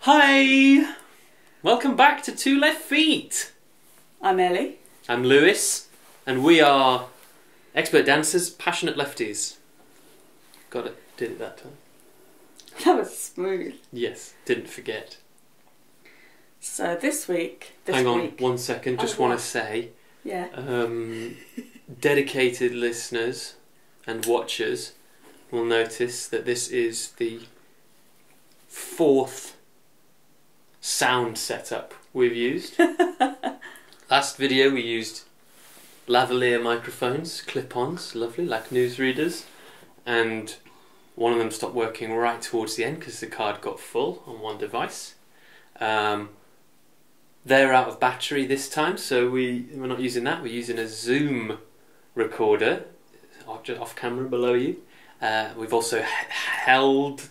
Hi! Welcome back to Two Left Feet. I'm Ellie. I'm Lewis, and we are expert dancers, passionate lefties. Got it, did it that time. That was smooth. Yes, didn't forget. So this week... Hang on 1 second, just want to say... Yeah. Dedicated listeners and watchers will notice that this is the fourth sound setup we've used. Last video we used lavalier microphones, clip-ons, lovely, like newsreaders, and one of them stopped working right towards the end because the card got full on one device. They're out of battery this time, so we're not using that. We're using a Zoom recorder, just off camera below you. We've also held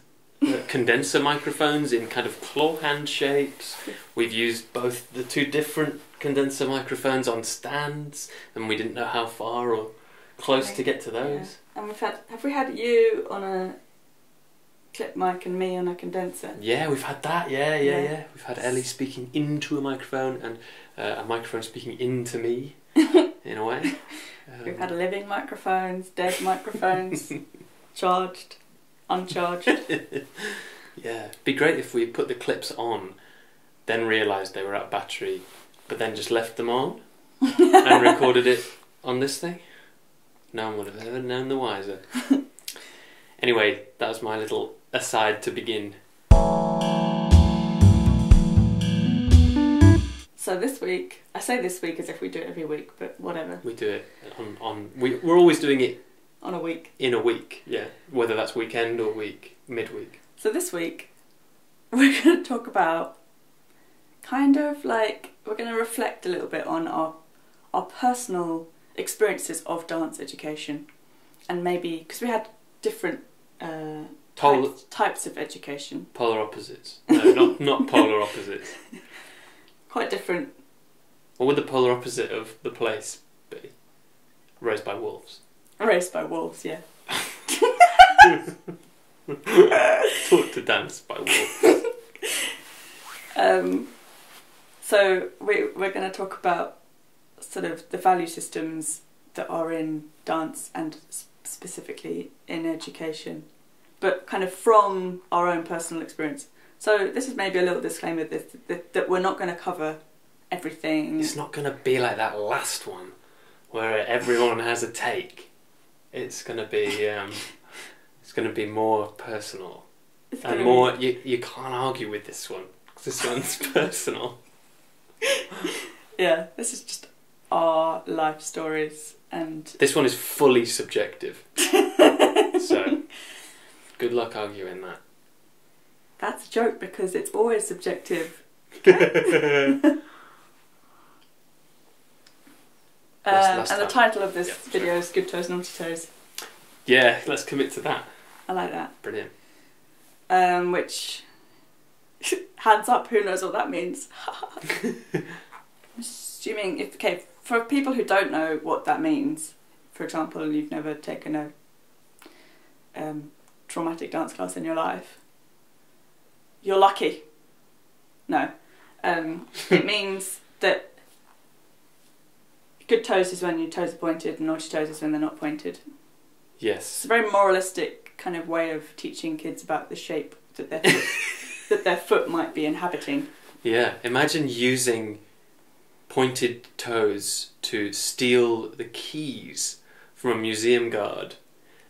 condenser microphones in kind of claw hand shapes. We've used both the two different condenser microphones on stands, and we didn't know how far or close to get to those. Yeah. And have we had you on a clip mic and me on a condenser? Yeah, we've had that. Yeah. We've had Ellie speaking into a microphone and a microphone speaking into me, in a way. We've had living microphones, dead microphones, charged, uncharged. Yeah, it'd be great if we put the clips on, then realised they were out of battery, but then just left them on and recorded it on this thing. No one would have ever known the wiser. Anyway, that was my little aside to begin. So this week, I say this week as if we do it every week, but whatever. We do it we're always doing it on a week. In a week, yeah. Whether that's weekend or midweek. So this week, we're going to talk about we're going to reflect a little bit on our personal experiences of dance education, and maybe because we had different types of education. Polar opposites. No, not polar opposites. Quite different. What would the polar opposite of the place be? Raised by wolves. Raised by wolves, yeah. Taught to dance by wolves. So we're going to talk about sort of the value systems that are in dance and specifically in education, but kind of from our own personal experience. So this is maybe a little disclaimer that we're not going to cover everything. It's not going to be like that last one where everyone has a take. It's going to be more personal and more. You can't argue with this one because this one's personal. Yeah, this is just our life stories, and this one is fully subjective. So good luck arguing that. That's a joke because it's always subjective. And the title of this video is Good Toes, Naughty Toes. Yeah, let's commit to that. I like that. Brilliant. Which, hands up, who knows what that means? I'm assuming, for people who don't know what that means, for example, you've never taken a traumatic dance class in your life, you're lucky. No. It means that good toes is when your toes are pointed and naughty toes is when they're not pointed. Yes. It's a very moralistic kind of way of teaching kids about the shape that their foot might be inhabiting. Yeah, imagine using pointed toes to steal the keys from a museum guard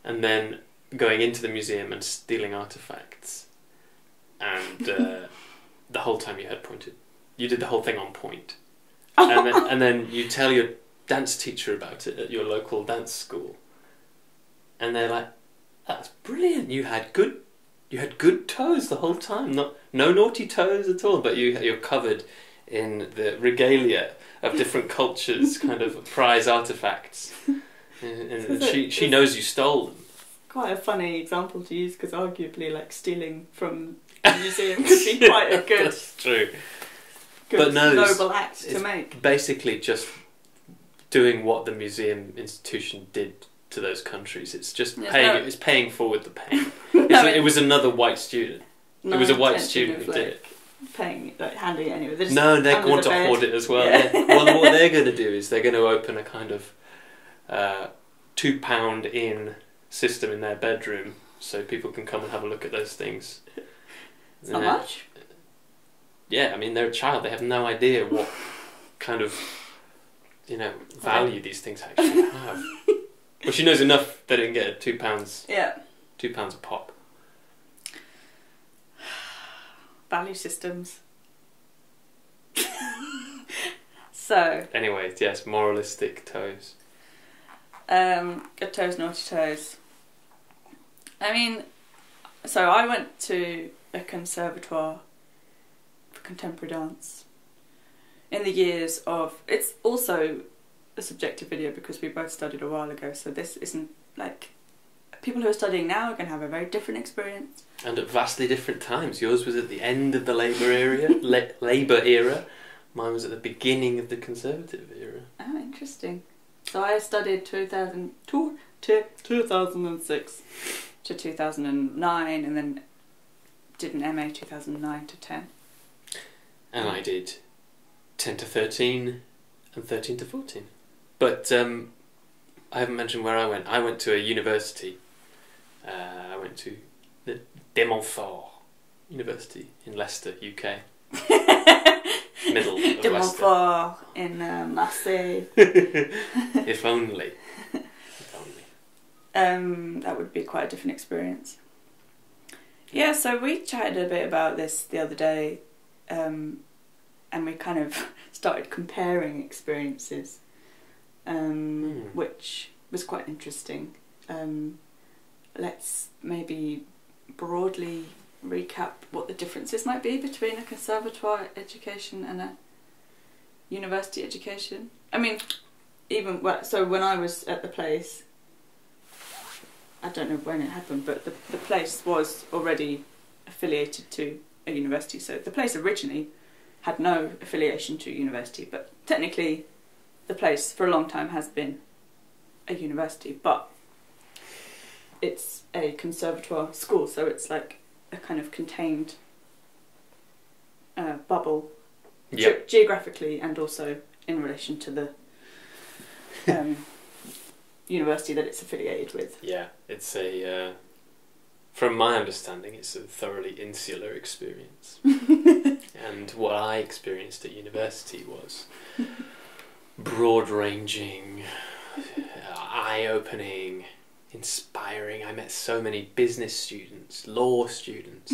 and then going into the museum and stealing artefacts. And the whole time you did the whole thing on point. And then you tell your dance teacher about it at your local dance school. And they're like, that's brilliant, you had good toes the whole time. No naughty toes at all, but you're covered in the regalia of different cultures, kind of prize artefacts. And she knows you stole them. Quite a funny example to use because arguably stealing from a museum could be quite a good... That's true. But noble act to make. Basically just doing what the museum institution did to those countries. It's just it's paying forward the pain. It was another white student. It was a white student who did it. paying, like handing it anyway. They're just No, they under want the to bed. hoard it as well. Yeah. Yeah. Well, what they're going to do is they're going to open a kind of £2 in system in their bedroom, so people can come and have a look at those things. It's not much. Yeah, I mean, they're a child. They have no idea what kind of, value these things actually have. Well, she knows enough that it can get £2. Yeah. £2 a pop. Value systems. So. Anyway, yes, moralistic toes. Good toes, naughty toes. I mean, so I went to a conservatoire for contemporary dance in the years of. It's also a subjective video because we both studied a while ago, so this isn't like. People who are studying now are going to have a very different experience. And at vastly different times. Yours was at the end of the Labour era. Mine was at the beginning of the Conservative era. Oh, interesting. So I studied 2002 to 2006 to 2009, and then did an MA 2009 to 10. And I did 10 to 13 and 13 to 14. But I haven't mentioned where I went. I went to a university. I went to the De Montfort University in Leicester, UK. Middle of De Leicester. Montfort in Marseille. If only. If only. That would be quite a different experience. Yeah, so we chatted a bit about this the other day, and we kind of started comparing experiences, which was quite interesting. Let's maybe broadly recap what the differences might be between a conservatoire education and a university education. I mean, so when I was at the place, I don't know when it happened, but the place was already affiliated to a university. So the place originally had no affiliation to a university, but technically the place for a long time has been a university, but it's a conservatoire school, so it's like a kind of contained bubble, Yep. geographically and also in relation to the university that it's affiliated with. Yeah, it's from my understanding, it's a thoroughly insular experience. And what I experienced at university was broad-ranging, eye-opening, inspiring. I met so many business students, law students,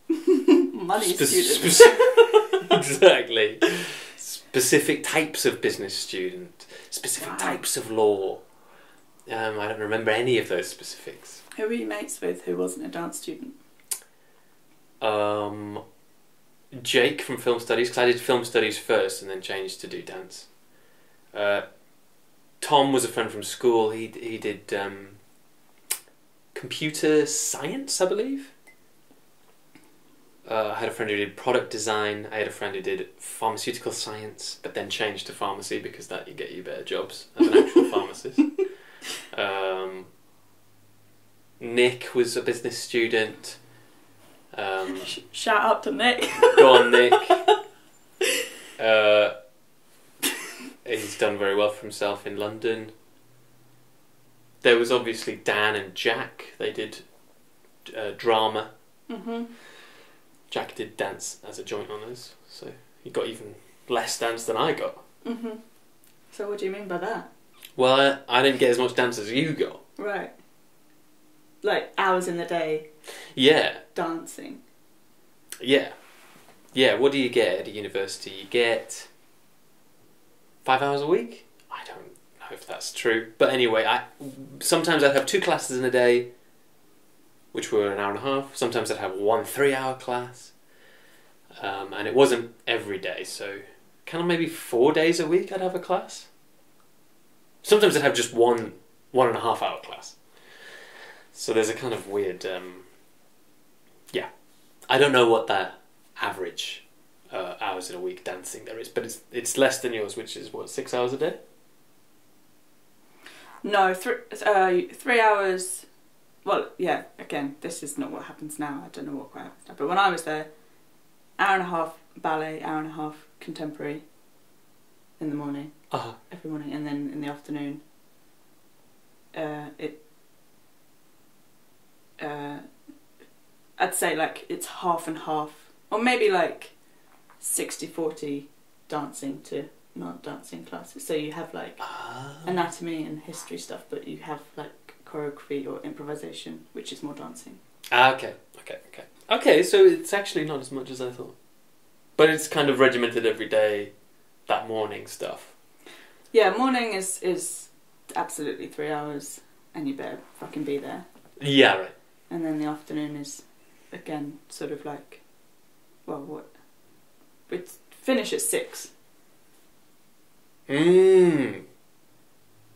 Money students. Exactly. Specific types of business student, specific types of law. I don't remember any of those specifics. Who were you mates with who wasn't a dance student? Jake from film studies, because I did film studies first and then changed to do dance. Tom was a friend from school. He did computer science, I believe. I had a friend who did product design. I had a friend who did pharmaceutical science, but then changed to pharmacy because that you get you better jobs as an actual pharmacist. Nick was a business student. Shout out to Nick. Go on, Nick. He's done very well for himself in London. There was obviously Dan and Jack. They did drama. Mm-hmm. Jack did dance as a joint honours, so he got even less dance than I got. Mm-hmm. So what do you mean by that? Well, I didn't get as much dance as you got. Right. Like hours in the day. Yeah. Dancing. Yeah. Yeah, what do you get at a university? You get 5 hours a week? I don't know if that's true. But anyway, sometimes I'd have 2 classes in a day, which were an hour and a half. Sometimes I'd have 1 3-hour class. And it wasn't every day, so kind of maybe 4 days a week I'd have a class. Sometimes I'd have just 1.5 hour class. So there's a kind of weird, yeah. I don't know what the average hours in a week dancing there is, but it's less than yours, which is what, 6 hours a day? No, 3 hours well, yeah, again, this is not what happens now. I don't know what quite happens now. But when I was there, hour and a half ballet, hour and a half contemporary in the morning, every morning, and then in the afternoon, I'd say like it's half and half, or maybe like 60-40 dancing to non-dancing classes. So you have like anatomy and history stuff, but you have like choreography or improvisation, which is more dancing. Okay, so it's actually not as much as I thought. But it's kind of regimented every day, that morning stuff. Yeah, morning is absolutely 3 hours, and you better fucking be there. Yeah, right. And then the afternoon is, again, sort of like, well, what? We'd finish at 6.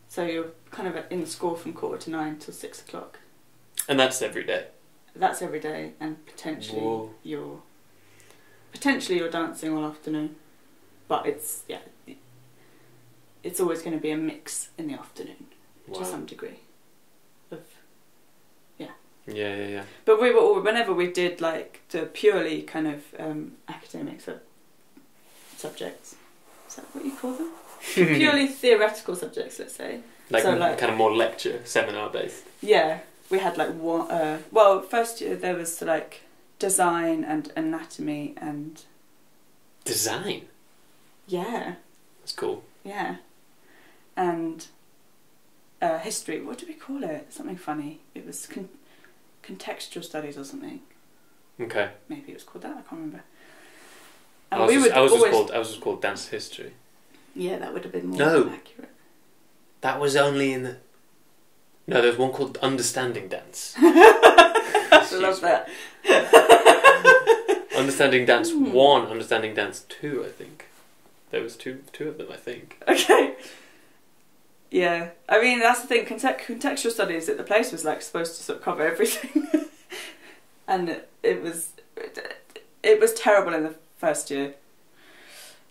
So you're kind of in the school from 9:15 till 6 o'clock. And that's every day? That's every day, and potentially you're dancing all afternoon. But it's always going to be a mix in the afternoon to some degree. Yeah. But whenever we did like the purely kind of academic subjects, is that what you call them? Purely theoretical subjects, let's say. Like, so, kind of more lecture, seminar based. Yeah, we had like one. First year there was like design and anatomy and design. Yeah. That's cool. Yeah, and history. What do we call it? Something funny. It was contextual studies or something. Okay. Maybe it was called that. I can't remember. And I was just called dance history. Yeah, that would have been more accurate. That was only in the... No, there's one called Understanding Dance. I love that. Understanding Dance 1, Understanding Dance 2, I think. There was two of them, I think. Okay. Yeah. I mean, that's the thing. Contextual studies at the place was like supposed to sort of cover everything. And it was terrible in the first year,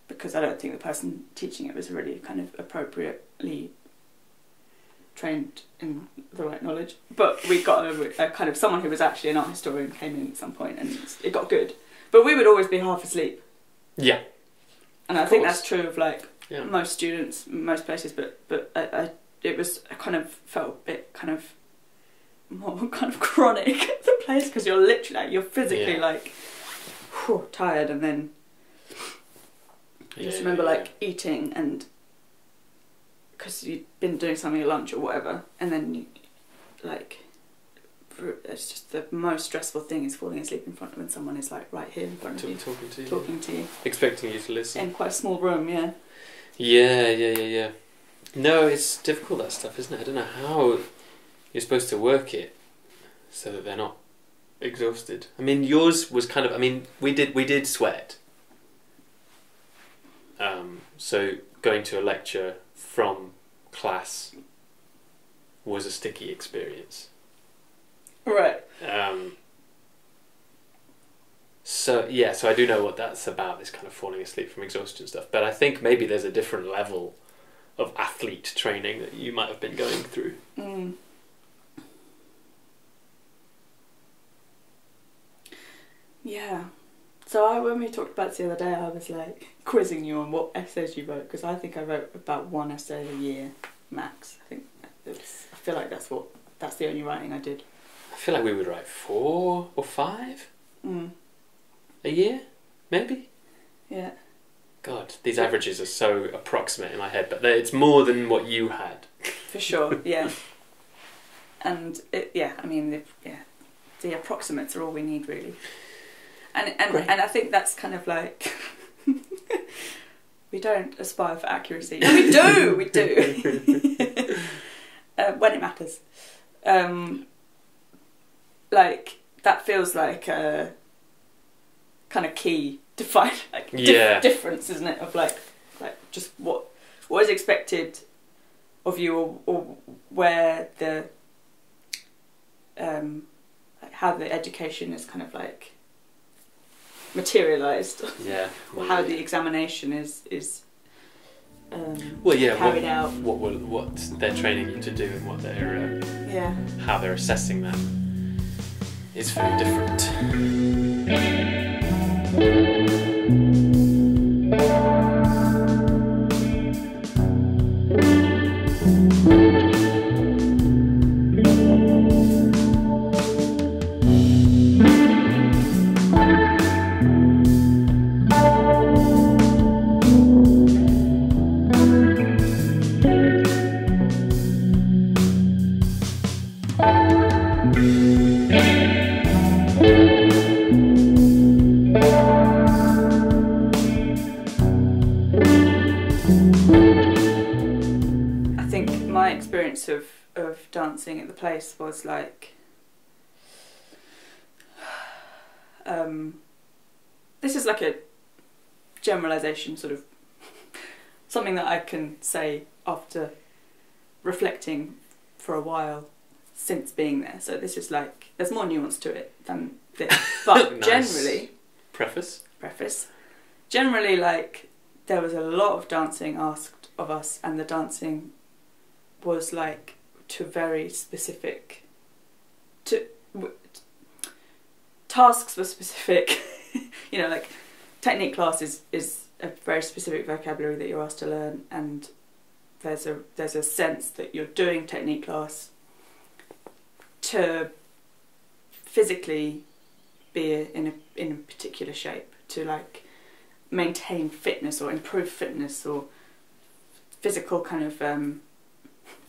because I don't think the person teaching it was really kind of appropriately trained in the right knowledge. But we got a kind of someone who was actually an art historian came in at some point, and it got good. But we would always be half asleep. Yeah. And I think that's true of like most students, most places. But it was, I kind of felt a bit kind of more kind of chronic at the place, because you're literally like, you're physically like tired, and then I just remember like eating, and because you'd been doing something at lunch or whatever, and then you, like, it's just the most stressful thing is falling asleep in front of when someone is like right here in front of you, talking to you, expecting you to listen in quite a small room. Yeah. No, it's difficult, that stuff, isn't it? I don't know how you're supposed to work it so that they're not exhausted. I mean, yours was kind of, I mean, we did sweat. So going to a lecture from class was a sticky experience. Right. So I do know what that's about, this kind of falling asleep from exhaustion stuff. But I think maybe there's a different level of athlete training that you might have been going through. Yeah. So when we talked about this the other day, I was like quizzing you on what essays you wrote, because I think I wrote about 1 essay a year max. I feel like that's the only writing I did. I feel like we would write 4 or 5 a year, maybe. Yeah. God, these averages are so approximate in my head, but it's more than what you had. For sure, yeah. And the approximates are all we need, really. And I think that's kind of like we don't aspire for accuracy. No, we do. When it matters. Like that feels like a kind of key define difference, isn't it? Of like just what is expected of you, or where the like how the education is kind of like materialised. Yeah. Or how the examination is carried out. What they're training you to do and what they're how they're assessing that is very different. My experience of dancing at the place was like this is like a generalisation, sort of something that I can say after reflecting for a while since being there. So this is like, there's more nuance to it than this, but Nice. generally Preface. Generally, like, there was a lot of dancing asked of us, and the dancing was like to very specific tasks were specific. You know, like technique class is a very specific vocabulary that you're asked to learn, and there's a sense that you're doing technique class to physically be in a particular shape, to like maintain fitness or improve fitness or physical kind of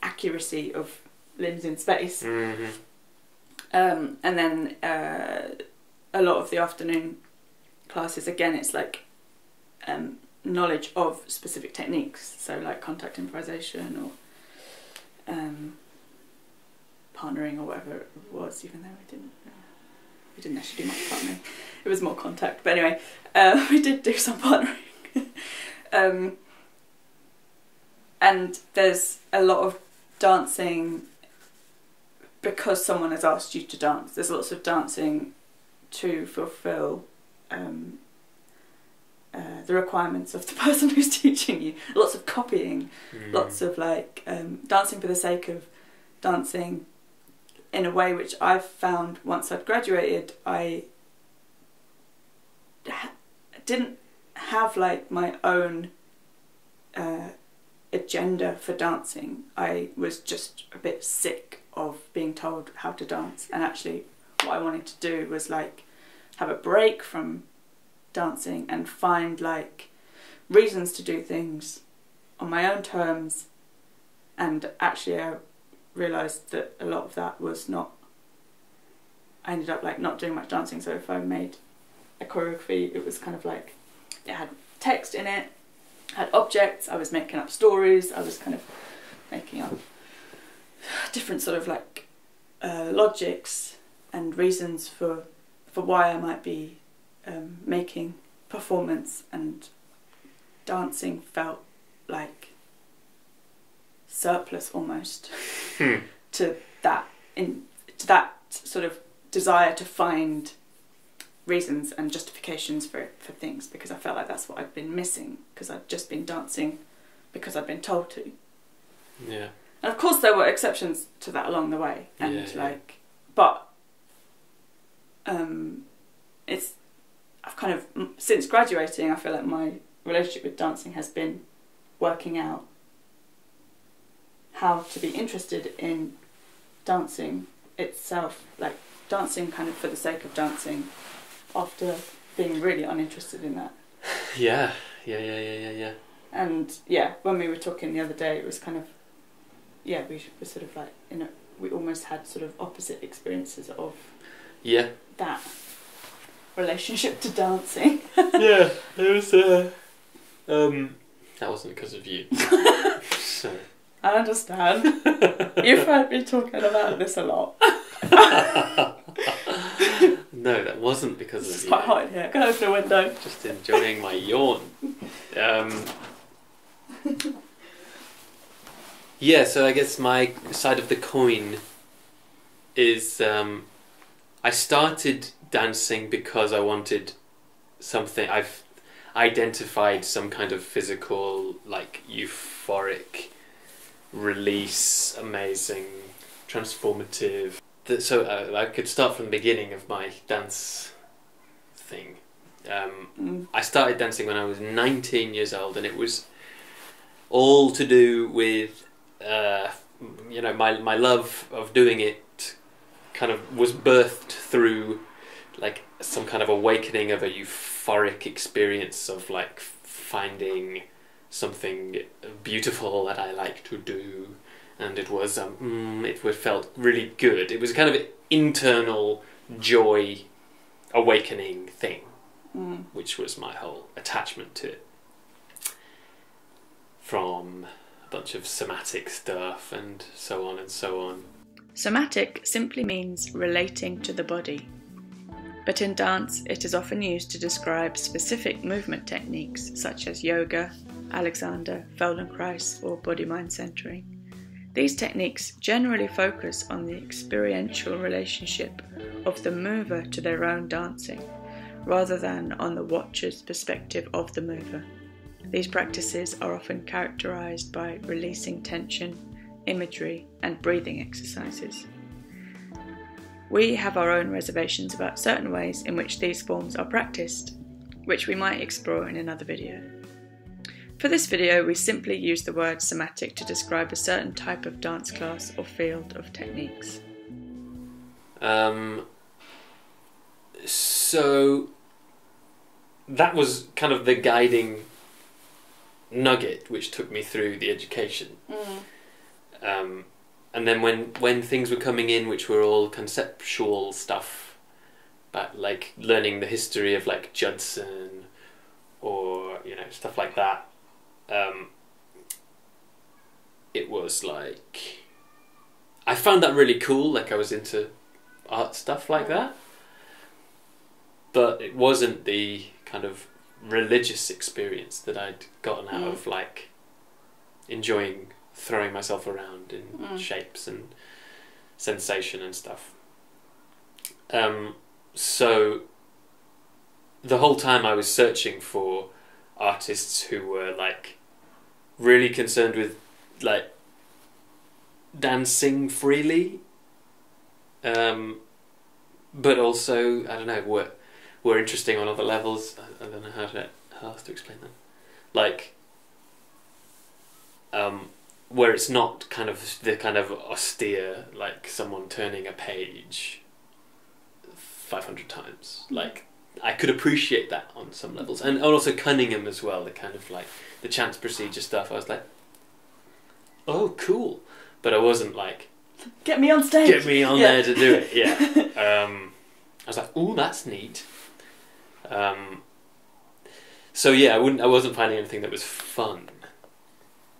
accuracy of limbs in space. Mm-hmm. And then a lot of the afternoon classes, again, it's like knowledge of specific techniques, so like contact improvisation or partnering or whatever it was, even though we didn't actually do much partnering. It was more contact, but anyway, we did do some partnering. And there's a lot of dancing because someone has asked you to dance. There's lots of dancing to fulfill the requirements of the person who's teaching you. Lots of copying, lots of like dancing for the sake of dancing in a way which I've found once I'd graduated, I didn't have like my own agenda for dancing. I was just a bit sick of being told how to dance, and actually what I wanted to do was like have a break from dancing and find like reasons to do things on my own terms. And actually I realised that a lot of that was not, I ended up like not doing much dancing. So if I made a choreography, it was kind of like it had text in it, had objects, I was making up stories, I was kind of making up different sort of like logics and reasons for why I might be making performance, and dancing felt like surplus almost to that sort of desire to find reasons and justifications for things, because I felt like that's what I'd been missing, because I'd just been dancing because I'd been told to. Yeah. And of course there were exceptions to that along the way, and but it's, I've kind of, since graduating, I feel like my relationship with dancing has been working out how to be interested in dancing itself, like dancing kind of for the sake of dancing, after being really uninterested in that. Yeah. And yeah, when we were talking the other day, it was kind of, yeah, we were sort of like, you know, we almost had sort of opposite experiences of that relationship to dancing. Yeah, it was that wasn't because of you. So I understand. You've heard me talking about this a lot. No, that wasn't because of you. It's quite hot in here. Go open the window. Just enjoying my yawn. Yeah, so I guess my side of the coin is I started dancing because I wanted something. identified some kind of physical, like, euphoric release, amazing, transformative. So I could start from the beginning of my dance thing. I started dancing when I was 19 years old, and it was all to do with, my love of doing it kind of was birthed through, like, some kind of awakening of a euphoric experience of, like, finding something beautiful that I like to do, and it was it felt really good. It was kind of an internal joy awakening thing, which was my whole attachment to it, from a bunch of somatic stuff and so on and so on. Somatic simply means relating to the body, but in dance it is often used to describe specific movement techniques such as yoga, Alexander, Feldenkrais, or body-mind centering. These techniques generally focus on the experiential relationship of the mover to their own dancing, rather than on the watcher's perspective of the mover. These practices are often characterized by releasing tension, imagery, and breathing exercises. We have our own reservations about certain ways in which these forms are practiced, which we might explore in another video. For this video, we simply use the word somatic to describe a certain type of dance class or field of techniques. So that was kind of the guiding nugget which took me through the education. And then when things were coming in which were all conceptual stuff, but like learning the history of like Judson or stuff like that, it was like I found that really cool. Like I was into art stuff like that, but it wasn't the kind of religious experience that I'd gotten out of like enjoying throwing myself around in shapes and sensation and stuff. So the whole time I was searching for artists who were like really concerned with like dancing freely, but also I don't know were interesting on other levels. I don't know how else to explain that. Like where it's not kind of the kind of austere, like someone turning a page 500 times. Like I could appreciate that on some levels, and also Cunningham as well. The kind of like the chance procedure stuff. I was like, oh, cool, but I wasn't like, get me on stage. Get me on there to do it. Yeah. I was like, ooh, that's neat. So yeah, I wasn't finding anything that was fun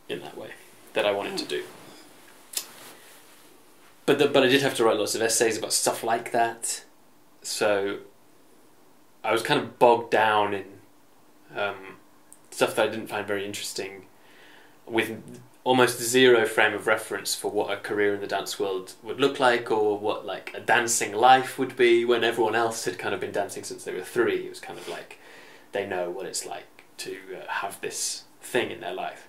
in that way that I wanted to do. But I did have to write lots of essays about stuff like that. So I was kind of bogged down in stuff that I didn't find very interesting, with almost zero frame of reference for what a career in the dance world would look like, or what like a dancing life would be, when everyone else had kind of been dancing since they were 3. It was kind of like they know what it's like to have this thing in their life.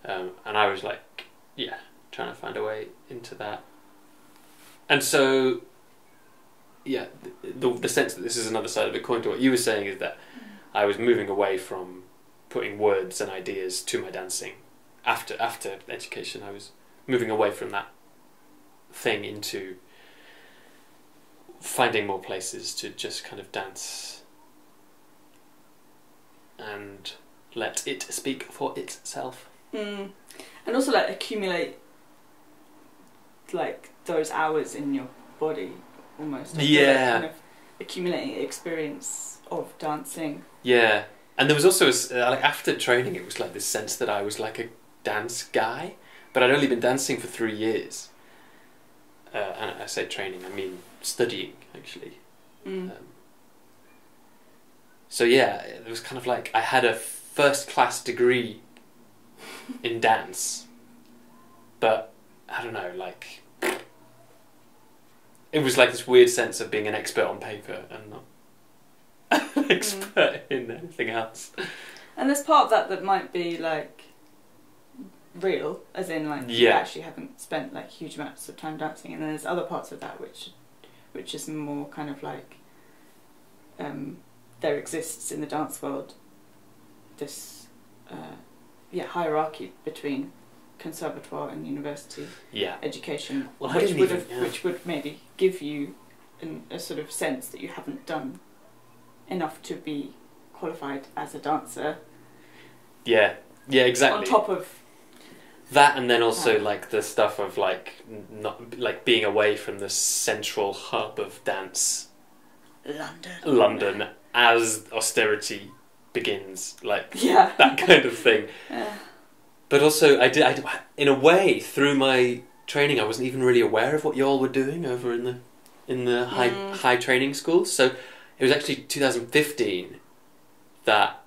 And I was like, yeah, trying to find a way into that. And so, yeah, the sense that this is another side of the coin to what you were saying is that I was moving away from putting words and ideas to my dancing. After education, I was moving away from that thing into finding more places to just kind of dance and let it speak for itself. And also like accumulate like those hours in your body almost. Yeah. Kind of accumulating experience of dancing. Yeah. And there was also like after training, it was like this sense that I was like a dance guy, but I'd only been dancing for 3 years. And I say training, I mean studying actually. So yeah, it was kind of like I had a first-class degree in dance, but I don't know, like it was like this weird sense of being an expert on paper and not expert in anything else. And there's part of that might be like real, as in like you actually haven't spent like huge amounts of time dancing, and then there's other parts of that which is more kind of like there exists in the dance world this hierarchy between conservatoire and university education, which would maybe give you a sort of sense that you haven't done enough to be qualified as a dancer. Yeah, exactly. On top of that, and then also like the stuff of like not like being away from the central hub of dance, London, as austerity begins, like that kind of thing. But also, I in a way, through my training, I wasn't even really aware of what y'all were doing over in the high training schools. So it was actually 2015 that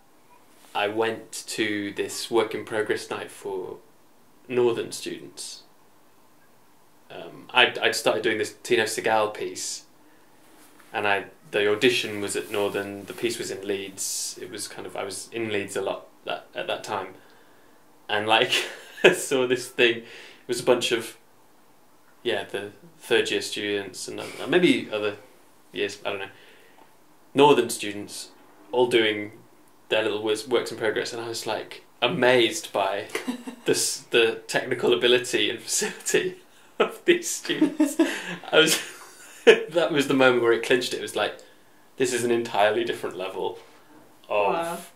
I went to this work in progress night for Northern students. I'd started doing this Tino Segal piece, and the audition was at Northern. The piece was in Leeds. It was I was in Leeds a lot at that time, and like I saw this thing. It was a bunch of the third year students and maybe other years, I don't know, Northern students all doing their little works in progress, and I was like amazed by the technical ability and facility of these students. That was the moment where it clinched it. It was like, this is an entirely different level of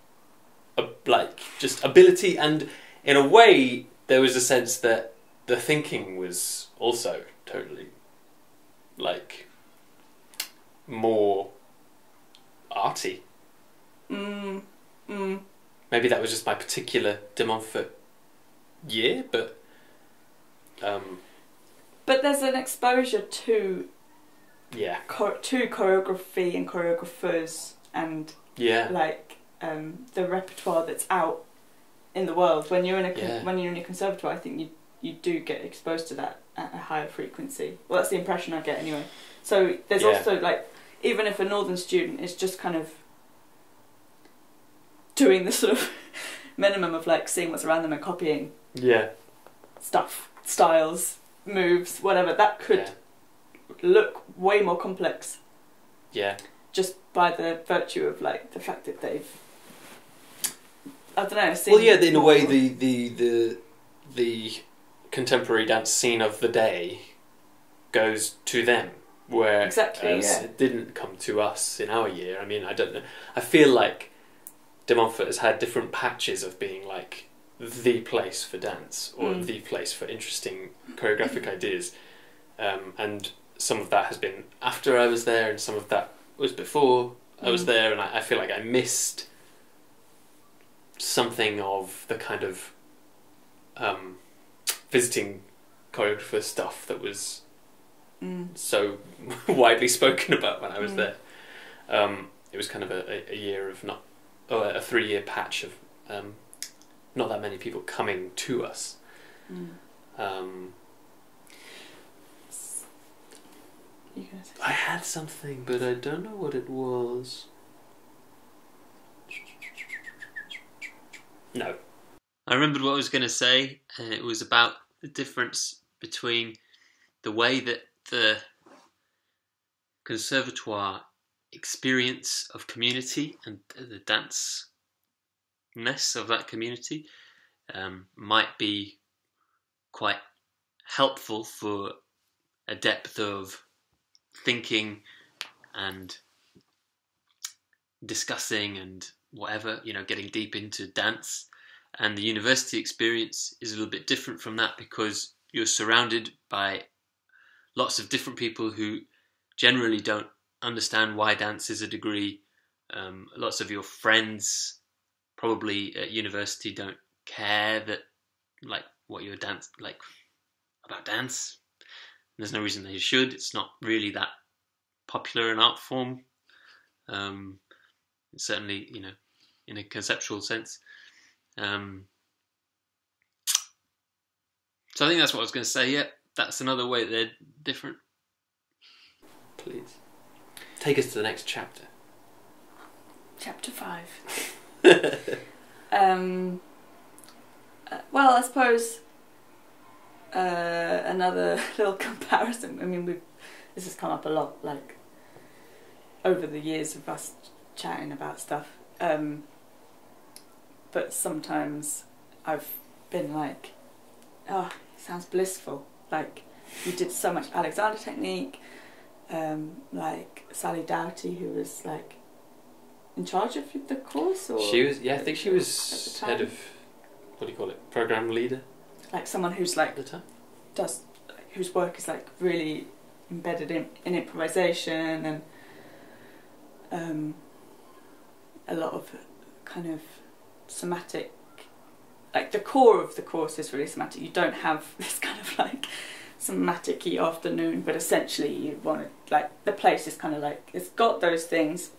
like just ability, and in a way there was a sense that the thinking was also totally like more arty. Maybe that was just my particular De Montfort year, but there's an exposure to to choreography and choreographers and like the repertoire that's out in the world. When you're in a conservatoire, I think you do get exposed to that at a higher frequency. Well, that's the impression I get anyway. So there's also like, even if a Northern student is just kind of doing the sort of minimum of like seeing what's around them and copying stuff, styles, moves, whatever, that could look way more complex. Just by the virtue of like the fact that they've, I don't know, seen in a way the contemporary dance scene of the day goes to them, where it didn't come to us in our year. I mean, I don't know. I feel like De Montfort has had different patches of being like the place for dance or the place for interesting choreographic ideas, and some of that has been after I was there, and some of that was before I was there, and I feel like I missed something of the kind of visiting choreographer stuff that was so widely spoken about when I was there. It was kind of a year of a 3-year patch of not that many people coming to us. I had something, but I don't know what it was. No. I remembered what I was going to say, and it was about the difference between the way that the conservatoire experience of community and the dance-ness of that community might be quite helpful for a depth of thinking and discussing and whatever, getting deep into dance. And the university experience is a little bit different from that, because you're surrounded by lots of different people who generally don't understand why dance is a degree. Lots of your friends probably at university don't care that, like, what your dance, like, about dance. There's no reason they should. It's not really that popular an art form. Certainly, in a conceptual sense. So I think that's what I was going to say. Yeah, that's another way that they're different. Please. Take us to the next chapter. Chapter 5. Well, I suppose another little comparison. I mean, this has come up a lot, like over the years of us chatting about stuff. But sometimes I've been like, oh, it sounds blissful. Like you did so much Alexander technique. Like Sally Doughty, who was like in charge of the course, or she was. Yeah, I think she was head of, what do you call it? Program leader. Like someone who's like at the time. Whose work is like really embedded in improvisation and a lot of kind of somatic, like the core of the course is really somatic. You don't have this kind of like somatic-y afternoon, but essentially you want to, like, the place is kind of like, it's got those things,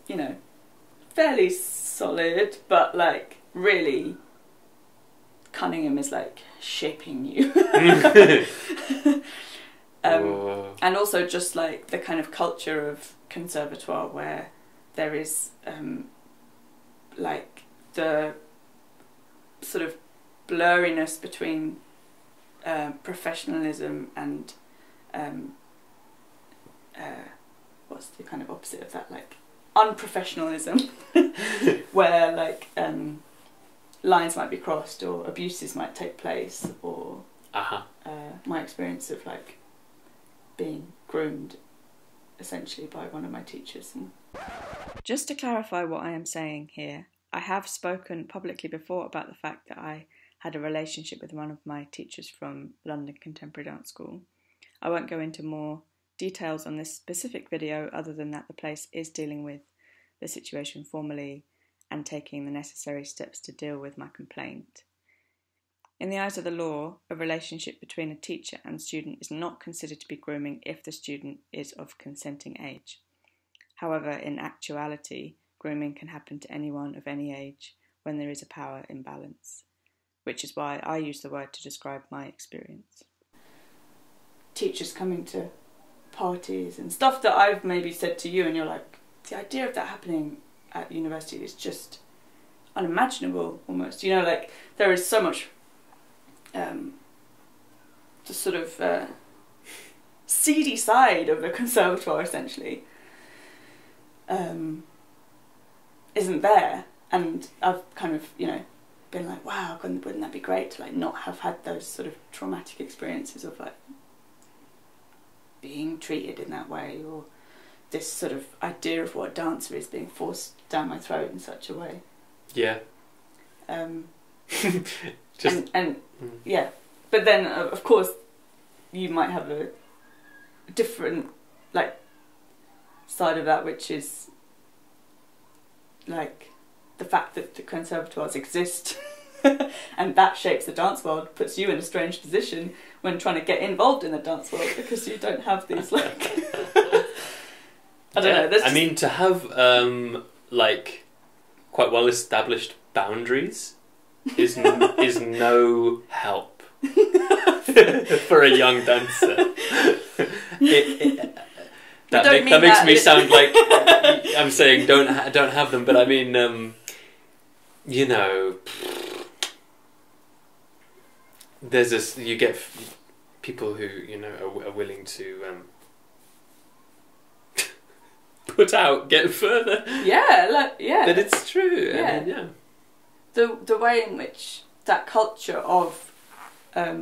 you know, fairly solid, but like really Cunningham is like shaping you. And also just like the kind of culture of conservatoire where there is like the sort of blurriness between professionalism and what's the kind of opposite of that, like unprofessionalism, where like lines might be crossed or abuses might take place, or my experience of like being groomed essentially by one of my teachers. And just to clarify what I am saying here, I have spoken publicly before about the fact that I had a relationship with one of my teachers from London Contemporary Dance School. I won't go into more details on this specific video other than that the place is dealing with the situation formally and taking the necessary steps to deal with my complaint. In the eyes of the law, a relationship between a teacher and student is not considered to be grooming if the student is of consenting age. However, in actuality, grooming can happen to anyone of any age when there is a power imbalance, which is why I use the word to describe my experience. Teachers coming to parties and stuff that I've maybe said to you and you're like, the idea of that happening at university is just unimaginable almost. You know, like there is so much the sort of seedy side of the conservatoire essentially isn't there, and I've kind of, you know, been like, wow, wouldn't that be great to like not have had those sort of traumatic experiences of like being treated in that way, or this sort of idea of what a dancer is being forced down my throat in such a way. Yeah. Yeah, but then of course you might have a different like side of that, which is like the fact that the conservatoires exist and that shapes the dance world, puts you in a strange position when trying to get involved in the dance world because you don't have these like I don't know. I mean, to have like quite well established boundaries is no help for a young dancer. That makes me sound like I'm saying don't have them, but I mean, you know, there's this. You get people who, you know, are willing to put out, get further. Yeah, like, yeah. But it's true. Yeah. I mean, yeah. The way in which that culture of a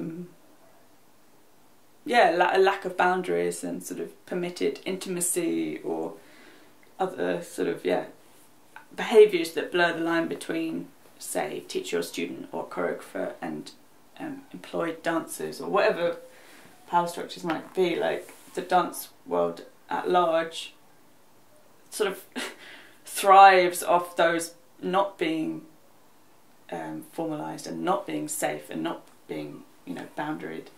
lack of boundaries and sort of permitted intimacy or other sort of behaviours that blur the line between, say, teacher or student or choreographer and employed dancers or whatever power structures might be, like the dance world at large sort of thrives off those not being formalised and not being safe and not being, you know, boundaried.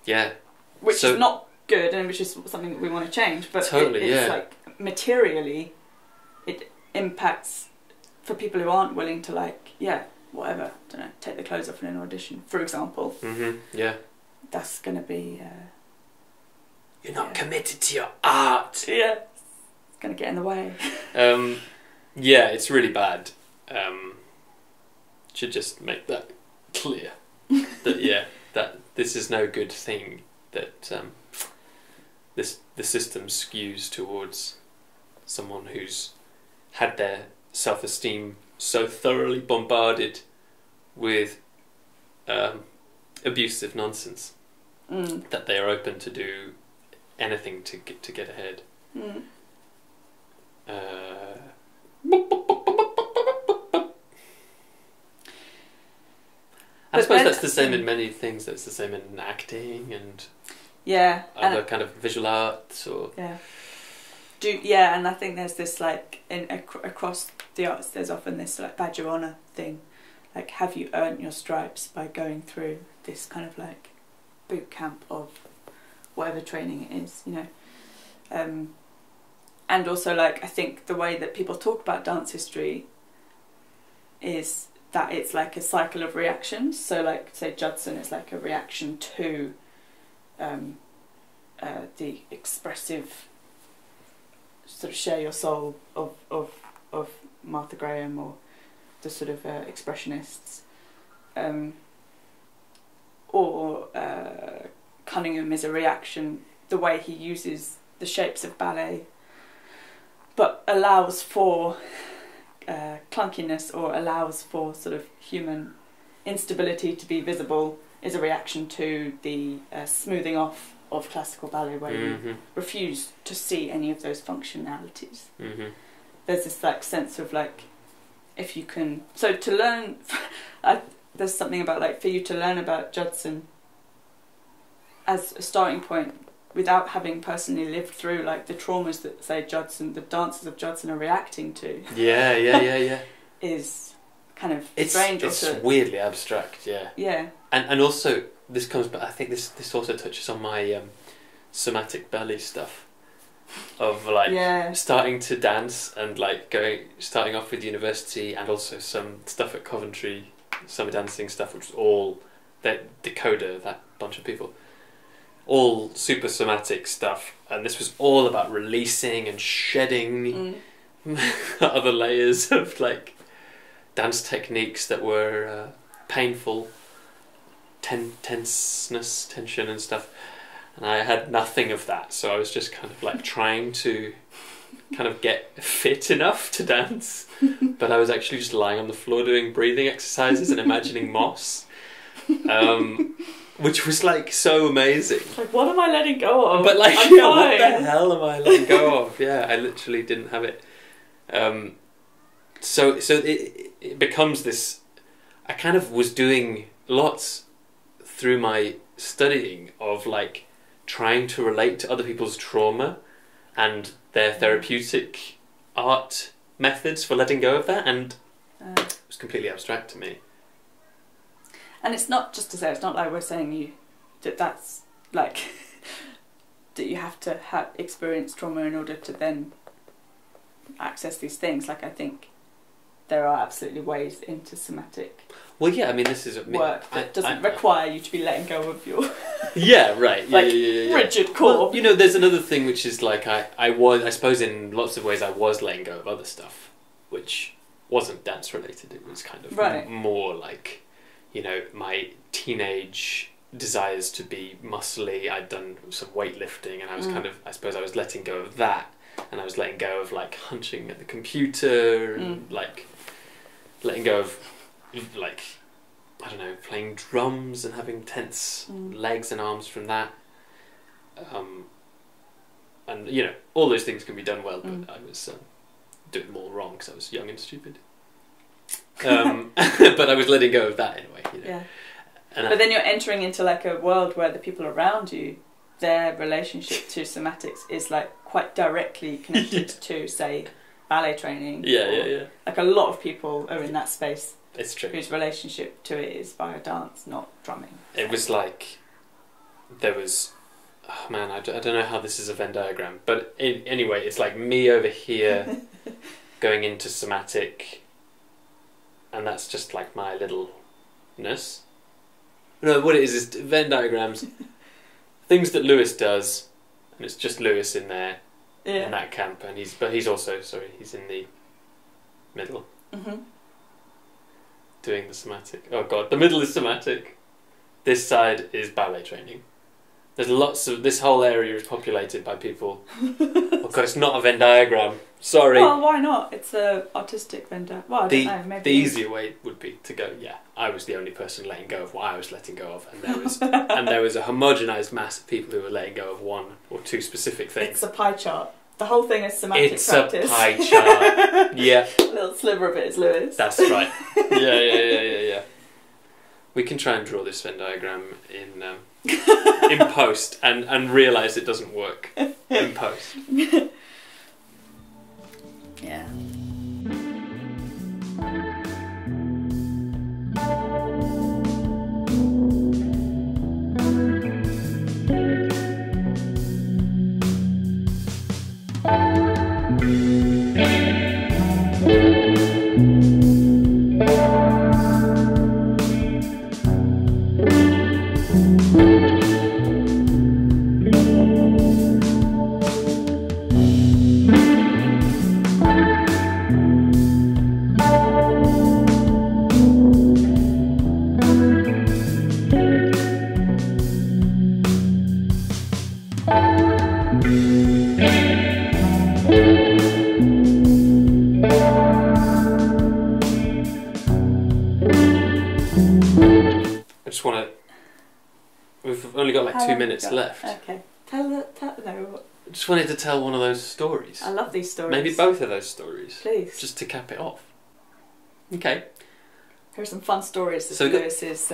Yeah. Which is not good, and which is something that we want to change. But totally, it's like materially, it impacts for people who aren't willing to whatever, don't know, take the clothes off in an audition, for example. Mm-hmm. Yeah. That's going to be. You're not committed to your art. Yeah. It's going to get in the way. Yeah, it's really bad. Should just make that clear. that this is no good thing. That the system skews towards someone who's had their self-esteem so thoroughly bombarded with abusive nonsense that they are open to do anything to get ahead. I suppose that's the same in many things. That's the same in acting and other kind of visual arts or and I think there's this like across the arts. There's often this like badge of honour thing, like have you earned your stripes by going through this kind of like boot camp of whatever training it is, you know. And also like I think the way that people talk about dance history is that it's like a cycle of reactions. So like say Judson is like a reaction to the expressive sort of share your soul of Martha Graham or the sort of expressionists, or Cunningham is a reaction, the way he uses the shapes of ballet but allows for clunkiness or allows for sort of human instability to be visible, is a reaction to the smoothing off of classical ballet, where you refuse to see any of those functionalities. There's this like sense of like, if you can, so to learn there's something about like for you to learn about Judson as a starting point without having personally lived through like the traumas that say Judson, the dancers of Judson are reacting to. Is kind of strange. It's weirdly abstract, Yeah. And also this comes back. I think this also touches on my somatic belly stuff of like starting to dance and like starting off with university and also some stuff at Coventry, summer dancing stuff, which was all that Decoder, that bunch of people. All super somatic stuff, and this was all about releasing and shedding other layers of like dance techniques that were painful, tenseness, tension and stuff, and I had nothing of that, so I was just kind of like trying to kind of get fit enough to dance, but I was actually just lying on the floor doing breathing exercises and imagining moss. Which was like so amazing. Like, what am I letting go of? But like, what the hell am I letting go of? Yeah, I literally didn't have it. So it becomes this. I kind of was doing lots through my studying of like trying to relate to other people's trauma and their therapeutic art methods for letting go of that, and it was completely abstract to me. And it's not, just to say, it's not like we're saying that's like that you have to have experienced trauma in order to then access these things. Like I think there are absolutely ways into somatic. Well, yeah, I mean this is work that doesn't require you to be letting go of your right, like rigid core. Well, you know, there's another thing which is like I suppose in lots of ways I was letting go of other stuff, which wasn't dance related. It was kind of more like, you know, my teenage desires to be muscly. I'd done some weightlifting and I was kind of, I suppose I was letting go of that, and I was letting go of like hunching at the computer and like letting go of like, I don't know, playing drums and having tense legs and arms from that. And you know, all those things can be done well, but I was doing them all wrong because I was young and stupid. But I was letting go of that in a way, you know. Yeah. But then you're entering into like a world where the people around you, their relationship to somatics is like quite directly connected to, say, ballet training. Yeah. Like a lot of people are in that space. It's true. Whose relationship to it is via dance, not drumming. It was like there was. Oh man, I don't know how this is a Venn diagram, but anyway, it's like me over here going into somatic. And that's just like my littleness. No, what it is Venn diagrams, things that Lewis does, and it's just Lewis in there, Yeah. in that camp, and he's also he's in the middle. Mm-hmm. Doing the somatic. Oh god, the middle is somatic. This side is ballet training. There's lots of... This whole area is populated by people. Oh god, it's not a Venn diagram. Sorry. Well, why not? It's a artistic Venn diagram. Well, I don't know. Maybe the easier way would be to go, yeah, I was the only person letting go of what I was letting go of, and there was a homogenised mass of people who were letting go of one or two specific things. It's a pie chart. The whole thing is somatic It's practice. a pie chart. Yeah. A little sliver of it is Lewis. That's right. Yeah. We can try and draw this Venn diagram in post and realise it doesn't work in post. Yeah. We've only got like 2 minutes left. Okay. No. I just wanted to tell one of those stories. I love these stories. Maybe both of those stories. Please. Just to cap it off. Okay. Here's some fun stories that So Lewis is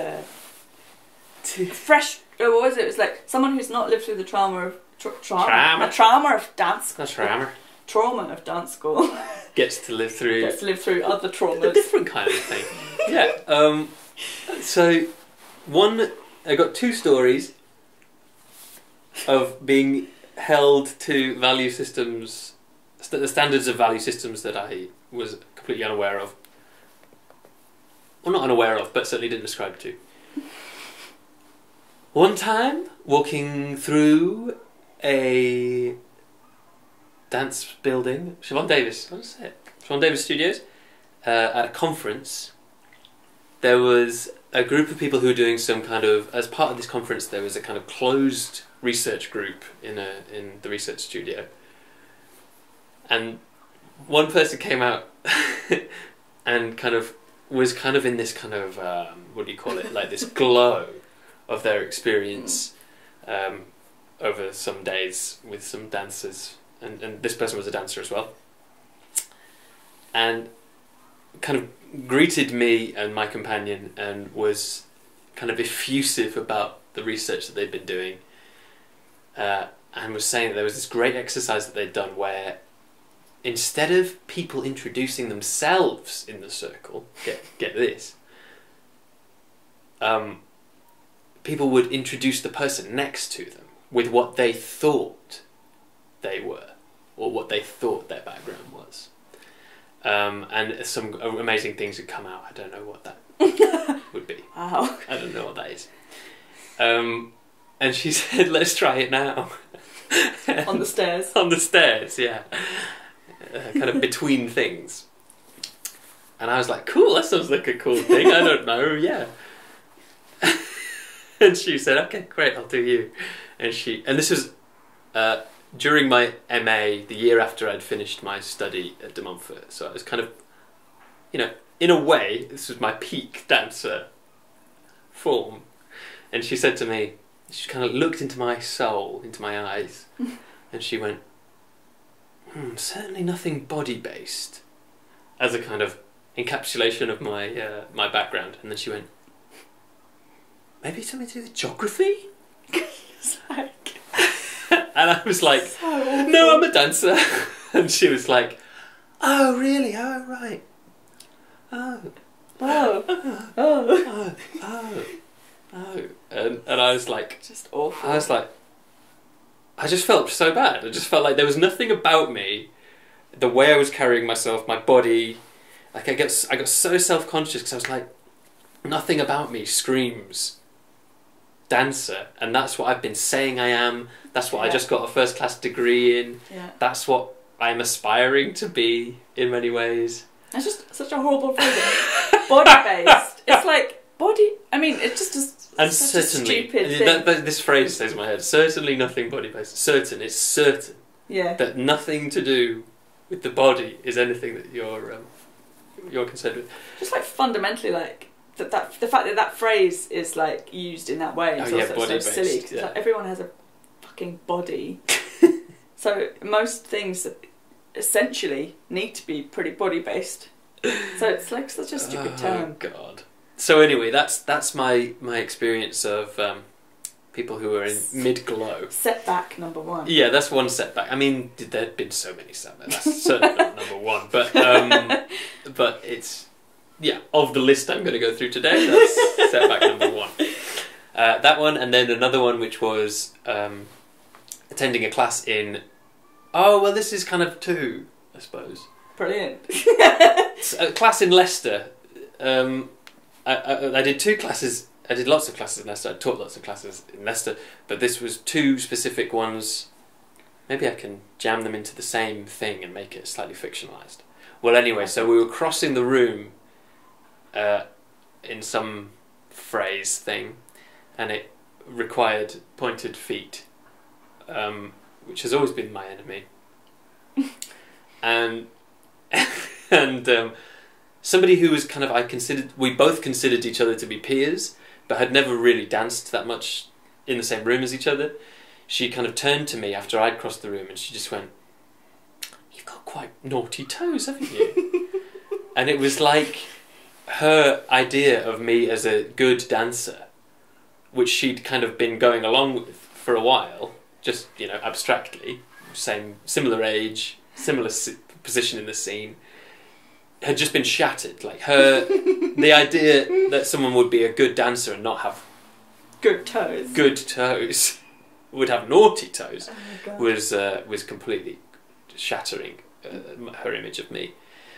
fresh. What was it? It was like someone who's not lived through the trauma of trauma of dance. That's trauma. Trauma of dance school. Gets to live through other traumas. a different kind of thing. Yeah. So I got 2 stories of being held to value systems, the standards of value systems that I was completely unaware of. Well, not unaware of, but certainly didn't ascribe to. One time, walking through a dance building, Siobhan Davis Studios, at a conference, there was a group of people who were doing some kind of... As part of this conference, there was a kind of closed research group in the research studio. And one person came out and was in this kind of... what do you call it? Like this glow of their experience over some days with some dancers. And this person was a dancer as well. And kind of greeted me and my companion and was kind of effusive about the research that they'd been doing, and was saying that there was this great exercise that they'd done where instead of people introducing themselves in the circle, get this, people would introduce the person next to them with what they thought they were, or what they thought their background was. And some amazing things had come out. I don't know what that would be. Wow. I don't know what that is. And she said, let's try it now. On the stairs? On the stairs, yeah. Kind of between things. And I was like, cool, that sounds like a cool thing. I don't know, yeah. And she said, okay, great, I'll do you. And this was... during my MA, the year after I'd finished my study at De Montfort, so I was kind of, in a way, this was my peak dancer form. And she said to me, she kind of looked into my soul, into my eyes, and she went, certainly nothing body-based, as a kind of encapsulation of my my background. And then she went, maybe something to do with geography? It's like... And I was like, so no, I'm a dancer. And she was like, oh, really? Oh, right. Oh. And I was like... Just awful. I was like... I just felt so bad. I just felt like there was nothing about me, the way I was carrying myself, my body... Like, I got so self-conscious because I was like, nothing about me screams dancer, and that's what I've been saying I am. That's what I just got a first-class degree in. Yeah. That's what I'm aspiring to be in many ways. It's just such a horrible phrase. Body-based. It's like body. I mean, it's just and such certainly, a stupid thing. this phrase stays in my head. Certainly nothing body-based. Certain. It's certain. Yeah. That nothing to do with the body is anything that you're concerned with. Just like fundamentally, like the fact that phrase is like used in that way is also so silly because like, everyone has a fucking body. So most things essentially need to be pretty body based. So it's like such a stupid term. Oh God. So anyway, that's my experience of people who are in mid-glow. Setback number one. Yeah, that's one setback. I mean, there'd been so many setbacks. That's certainly not number one, but it's of the list I'm going to go through today. That's setback number one. That one, and then another one, which was attending a class in. Oh well, this is kind of two, I suppose. Brilliant. A class in Leicester. I did two classes. I did lots of classes in Leicester. I taught lots of classes in Leicester, but this was two specific ones. Maybe I can jam them into the same thing and make it slightly fictionalised. Well, anyway, so we were crossing the room in some phrase thing, and it required pointed feet, which has always been my enemy. and somebody who was kind of we both considered each other to be peers, but had never really danced that much in the same room as each other. She kind of turned to me after I'd crossed the room and she just went, "You've got quite naughty toes, haven't you?" And it was like her idea of me as a good dancer, which she'd kind of been going along with for a while, just, abstractly, similar age, similar position in the scene, had just been shattered. Like the idea that someone would be a good dancer and not have good toes, would have naughty toes, was completely shattering her image of me,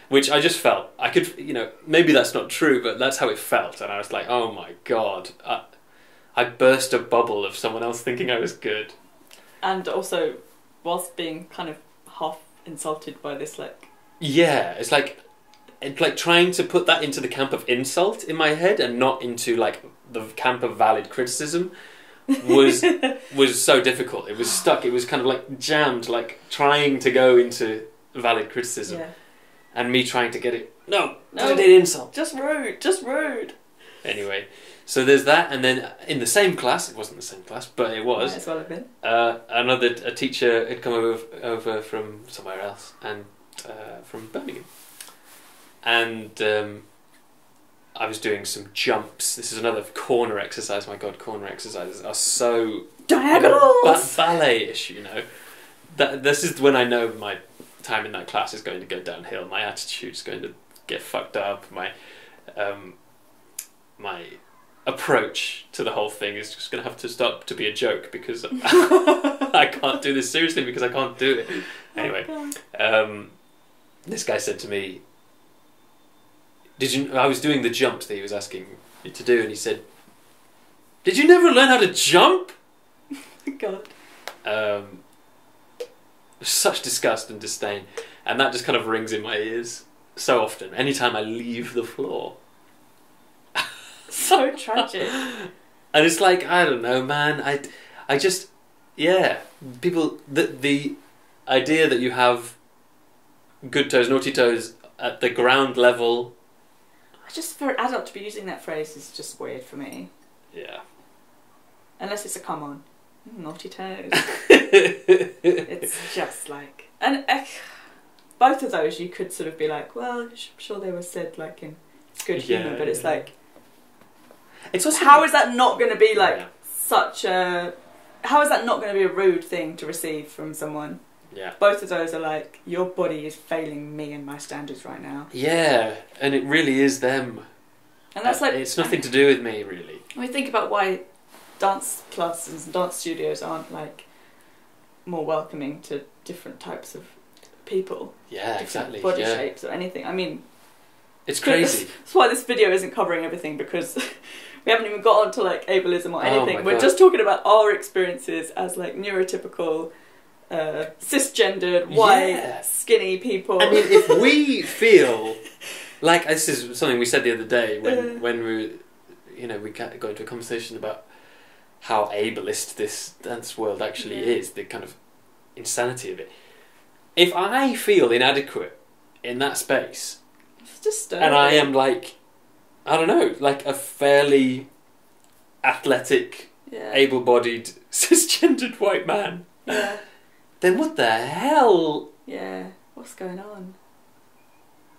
which I just felt I could, maybe that's not true, but that's how it felt, and I was like, oh my God, I burst a bubble of someone else thinking I was good, and also whilst being kind of half insulted by this, it's like trying to put that into the camp of insult in my head and not into like the camp of valid criticism was so difficult. It was stuck. It was kind of like jammed, like trying to go into valid criticism, and me trying to get it. No, put it in insult. Just rude. Anyway, so there's that, and then in the same class, it wasn't the same class, but it was. Might as well have been. A teacher had come over from somewhere else, and from Birmingham. And I was doing some jumps. This is another corner exercise. My God, corner exercises are so diagonals, ballet-ish. This is when I know my time in that class is going to go downhill. My attitude's going to get fucked up. My approach to the whole thing is just going to have to stop to be a joke because I can't do this seriously because I can't do it. Anyway, this guy said to me, I was doing the jump that he was asking me to do, and he said, "Did you never learn how to jump?" God. Such disgust and disdain, and that just kind of rings in my ears so often. Anytime I leave the floor. So tragic. And it's like, I don't know, man. I just, people. The idea that you have good toes, naughty toes at the ground level. Just for an adult to be using that phrase is just weird for me. Yeah. Unless it's a come on, naughty toes. It's just like, and both of those you could sort of be like, well, I'm sure they were said like in good humour, but it's like, it's also how is that not going to be like such a? How is that not going to be a rude thing to receive from someone? Yeah. Both of those are like, your body is failing me and my standards right now. Yeah, and it really is them. And that's like, it's nothing to do with me, really. I mean, think about why dance classes and dance studios aren't like more welcoming to different types of people. Yeah, exactly. Body shapes or anything. I mean, it's crazy. That's why this video isn't covering everything, because We haven't even got onto like ableism or anything. my We're God. just talking about our experiences as like neurotypical, cisgendered, white, Yeah. skinny people. I mean, if we feel like this is something we said the other day when we, we got into a conversation about how ableist this dance world actually is, the kind of insanity of it. If I feel inadequate in that space, It's just and I am like, I don't know, like a fairly athletic, able-bodied, cisgendered white man, then what the hell? Yeah. What's going on?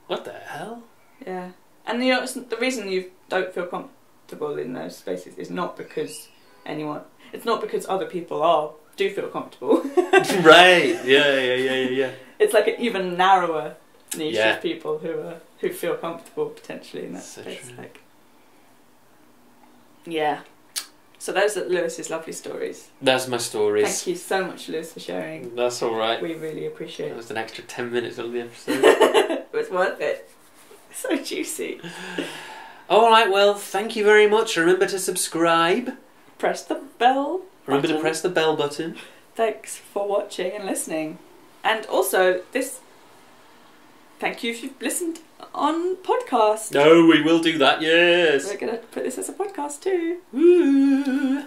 What the hell? Yeah. And the reason you don't feel comfortable in those spaces is not because it's not because other people do feel comfortable. Right. Yeah. It's like an even narrower niche Yeah. of people who feel comfortable potentially in that So space. true. Like, yeah. So those are Lewis's lovely stories. That's my stories. Thank you so much, Lewis, for sharing. That's all right. We really appreciate That it. was an extra 10 minutes on the episode. It was worth it. So juicy. All right. Well, thank you very much. Remember to subscribe. Press the bell. Remember to button. press the bell button. Thanks for watching and listening. And also, thank you if you've listened on podcast. No, we will do that. Yes. We're going to put this as a podcast too. Woo.